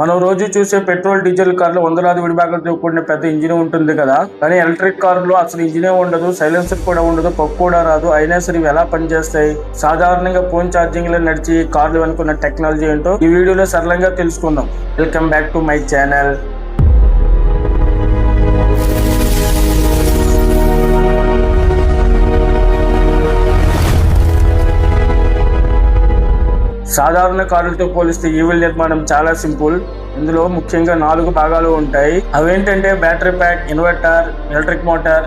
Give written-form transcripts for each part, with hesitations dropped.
మనం రోజు చూసే పెట్రోల్ డీజిల్ కార్లు వందలాది విడిభాగాలతో కూడిన పెద్ద ఇంజిన్ ఉంటుంది కదా. కానీ ఎలక్ట్రిక్ కార్లు అసలు ఇంజినే ఉండదు, సైలెన్సర్ కూడా ఉండదు, పప్పు కూడా రాదు. అయినా సరే ఇవి ఎలా పనిచేస్తాయి? సాధారణంగా ఫోన్ ఛార్జింగ్ లో నడిచి కార్లు వెనుకున్న టెక్నాలజీ ఏంటో ఈ వీడియోలో సరళంగా తెలుసుకుందాం. Welcome back to my channel. సాధారణ కార్లతో పోలిస్తే ఈవీల్ నిర్మాణం చాలా సింపుల్. ఇందులో ముఖ్యంగా 4 భాగాలు ఉంటాయి. అవేంటంటే battery pack, inverter, electric motor,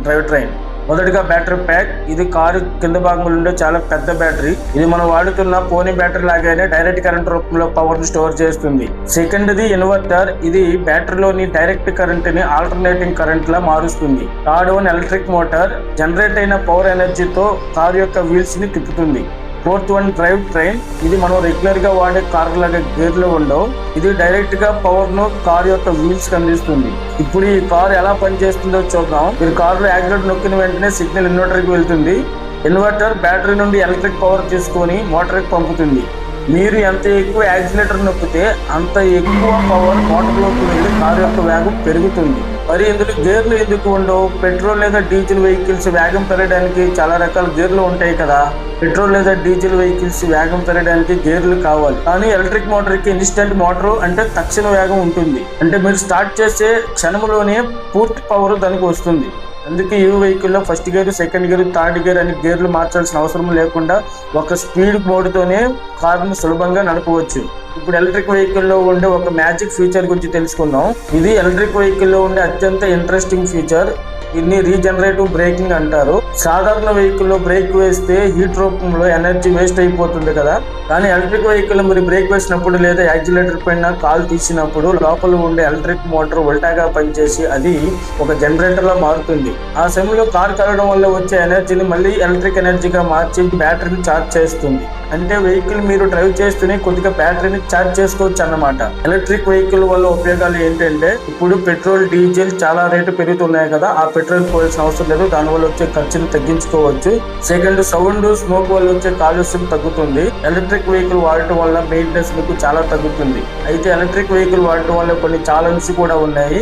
drive train. మొదటిగా బ్యాటరీ ప్యాక్. ఇది కారు కింద భాగంలో ఉండే చాలా పెద్ద బ్యాటరీ. ఇది మనం వాడుతున్న పోనీ బ్యాటరీ లాగానే డైరెక్ట్ కరెంట్ రూపంలో పవర్ ని స్టోర్ చేస్తుంది. సెకండ్ది ఇన్వర్టర్. ఇది బ్యాటరీలోని డైరెక్ట్ కరెంట్ ని ఆల్టర్నేటింగ్ కరెంట్ లా మారుస్తుంది. Third one electric motor. Generate అయిన పవర్ ఎనర్జీతో కారు యొక్క వీల్స్ ని తిప్పుతుంది. Fourth one drive train. ఇది మనం రెగ్యులర్ గా వాడే కార్ లాగా గేర్లు ఉండవు. ఇది డైరెక్ట్ గా పవర్ ను కార్ యొక్క వీల్స్ కి అందిస్తుంది. ఇప్పుడు ఈ కార్ ఎలా పనిచేస్తుందో చూద్దాం. మీరు కార్ లో యాక్సిలేటర్ నొక్కిన వెంటనే సిగ్నల్ ఇన్వర్టర్ కి వెళ్తుంది. ఇన్వర్టర్ బ్యాటరీ నుండి ఎలక్ట్రిక్ పవర్ తీసుకొని మోటార్ కి పంపుతుంది. మీరు ఎంత ఎక్కువ యాక్సిలేటర్ నొక్కితే అంత ఎక్కువ పవర్ మోటార్లోకి వెళ్ళి కారు యొక్క వేగం పెరుగుతుంది. మరి ఇందులో గేర్లు ఎందుకు ఉండవు? పెట్రోల్ లేదా డీజిల్ వెహికల్స్ వేగం పెరగడానికి చాలా రకాల గేర్లు ఉంటాయి కదా. పెట్రోల్ లేదా డీజిల్ వెహికల్స్ వేగం పెరగడానికి గేర్లు కావాలి. కానీ ఎలక్ట్రిక్ మోటార్ కి ఇన్స్టెంట్ మోటార్ అంటే తక్షణ వేగం ఉంటుంది. అంటే మీరు స్టార్ట్ చేసే క్షణంలోనే పూర్తి పవర్ దానికి వస్తుంది. అందుకే ఈ వెహికల్లో first gear, second gear, third gear అని గేర్లు మార్చాల్సిన అవసరం లేకుండా ఒక స్పీడ్ మోడ్తోనే కార్ను సులభంగా నడపవచ్చు. ఇప్పుడు ఎలక్ట్రిక్ వెహికల్లో ఉండే ఒక మ్యాజిక్ ఫీచర్ గురించి తెలుసుకుందాం. ఇది ఎలక్ట్రిక్ వెహికల్లో ఉండే అత్యంత ఇంట్రెస్టింగ్ ఫీచర్. దీన్ని రీజనరేటివ్ బ్రేకింగ్ అంటారు. సాధారణ వెహికల్లో బ్రేక్ వేస్తే హీట్ రూపంలో ఎనర్జీ వేస్ట్ అయిపోతుంది కదా. కానీ ఎలక్ట్రిక్ వెహికల్ మీరు బ్రేక్ వేసినప్పుడు లేదా యాక్సిలేటర్ పైన కాలు తీసినప్పుడు లోపల ఉండే ఎలక్ట్రిక్ మోటార్ ఉల్టాగా పనిచేసి అది ఒక జనరేటర్ లా మారుతుంది. ఆ సమయంలో కారు కలగడం వల్ల వచ్చే ఎనర్జీని మళ్ళీ ఎలక్ట్రిక్ ఎనర్జీగా మార్చి బ్యాటరీని ఛార్జ్ చేస్తుంది. అంటే వెహికల్ మీరు డ్రైవ్ చేస్తూనే కొద్దిగా బ్యాటరీని ఛార్జ్ చేసుకోవచ్చు అన్నమాట. ఎలక్ట్రిక్ వెహికల్ వల్ల ఉపయోగాలు ఏంటంటే ఇప్పుడు పెట్రోల్, డీజిల్ చాలా రేటు పెరుగుతున్నాయి కదా. ఆ పెట్రోల్ పోయాల్సిన అవసరం లేదు. దానివల్ల వచ్చే ఖర్చును తగ్గించుకోవచ్చు. సెకండ్, సౌండ్, స్మోక్ వల్ల వచ్చే కాలుష్యం తగ్గుతుంది. ఎలక్ట్రిక్ వెహికల్ వాడటం వల్ల మెయింటెనెన్స్ మీకు చాలా తగ్గుతుంది. అయితే ఎలక్ట్రిక్ వెహికల్ వాడటం వల్ల కొన్ని ఛాలెంజెస్ కూడా ఉన్నాయి.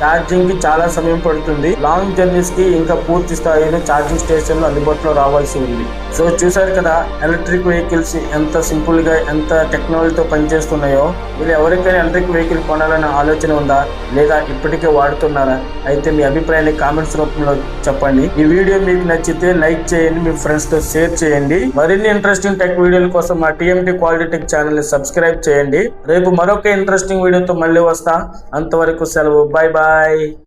ఛార్జింగ్ కి చాలా సమయం పడుతుంది. లాంగ్ జర్నీస్ కి ఇంకా పూర్తి స్థాయిలో ఛార్జింగ్ స్టేషన్లు అందుబాటులో రావాల్సి ఉంది. సో చూసారు కదా ఎలక్ట్రిక్ వెహికల్స్ ఎంత సింపుల్ గా, ఎంత టెక్నాలజీతో పనిచేస్తున్నాయో. మీరు ఎవరికైనా ఎలక్ట్రిక్ వెహికల్ కొనాలన్న ఆలోచన ఉందా, లేదా ఇప్పటికే వాడుతున్నారా? అయితే మీ అభిప్రాయాన్ని కామెంట్స్ రూపంలో చెప్పండి. ఈ వీడియో మీకు నచ్చితే లైక్ చేయండి, మీ ఫ్రెండ్స్ తో షేర్ చేయండి. మరిన్ని ఇంట్రెస్టింగ్ టెక్ వీడియోల కోసం మా టీఎంటీ క్వాలిటీ టెక్ ఛానల్ ని సబ్స్క్రైబ్ చేయండి. రేపు మరొక ఇంట్రెస్టింగ్ వీడియోతో మళ్ళీ వస్తా. అంతవరకు సెలవు. Bye bye.